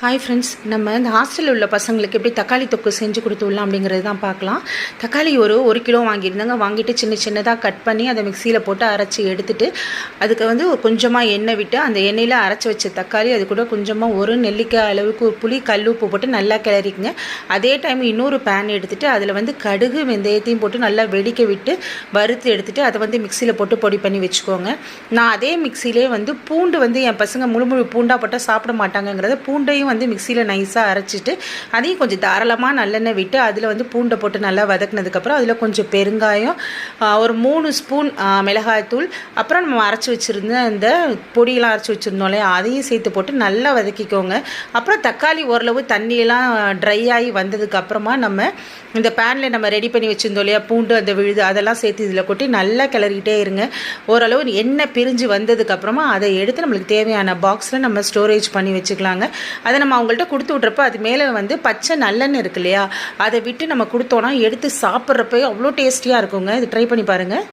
Hi friends, நம்ம இந்த ஹாஸ்டலில் உள்ள பசங்களுக்கு எப்படி தக்காளி தொக்கு செஞ்சு கொடுத்துடலாம் அப்படிங்கிறது தான் பார்க்கலாம். தக்காளி ஒரு கிலோ வாங்கியிருந்தாங்க. வாங்கிட்டு சின்னதாக கட் பண்ணி அதை மிக்சியில் போட்டு அரைச்சி எடுத்துட்டு அதுக்கு கொஞ்சமாக எண்ணெய் விட்டு அந்த எண்ணெயில் அரைச்சி வச்ச தக்காளி அது கூட கொஞ்சமாக ஒரு நெல்லிக்காய் அளவுக்கு புளி கல் உப்பு போட்டு நல்லா கிளறிக்குங்க. அதே டைம் இன்னொரு பேன் எடுத்துகிட்டு அதில் கடுகு வெந்தயத்தையும் போட்டு நல்லா வெடிக்க விட்டு வறுத்து எடுத்துகிட்டு அதை மிக்சியில் போட்டு பொடி பண்ணி வச்சுக்கோங்க. நான் அதே மிக்சியிலே பூண்டு என் பசங்க முழு பூண்டாக போட்டால் சாப்பிட மாட்டாங்கங்கிறத பூண்டையும் மிக்சியில் நைஸாக அரைச்சிட்டு அதையும் கொஞ்சம் தாராளமாக நல்லெண்ணெய் விட்டு அதில் பூண்டை போட்டு நல்லா வதக்கினதுக்கப்புறம் அதில் கொஞ்சம் பெருங்காயம், ஒரு 3 ஸ்பூன் மிளகாய்த்தூள், அப்புறம் நம்ம அரைச்சி வச்சுருந்த அந்த பொடியெல்லாம் அரைச்சி வச்சுருந்தோம் இல்லையா, அதையும் சேர்த்து போட்டு நல்லா வதக்கிக்கோங்க. அப்புறம் தக்காளி ஓரளவு தண்ணியெல்லாம் ட்ரை ஆகி வந்ததுக்கப்புறமா நம்ம இந்த பேனில் நம்ம ரெடி பண்ணி வச்சுருந்தோம் இல்லையா, பூண்டு அந்த விழுது அதெல்லாம் சேர்த்து இதில் கொட்டி நல்லா கிளறிக்கிட்டே இருங்க. ஓரளவு எண்ணெய் பிரிஞ்சு வந்ததுக்கப்புறமா அதை எடுத்து நம்மளுக்கு தேவையான பாக்ஸில் நம்ம ஸ்டோரேஜ் பண்ணி வச்சுக்கலாங்க. அதை நம்ம அவங்கள்ட்ட கொடுத்து விட்றப்ப அது மேலே பச்சை நல்லெண்ணெய் இருக்கு இல்லையா, அதை விட்டு நம்ம கொடுத்தோன்னா எடுத்து சாப்பிட்றப்ப அவ்வளோ டேஸ்டியாக இருக்குங்க. இது ட்ரை பண்ணி பாருங்கள்.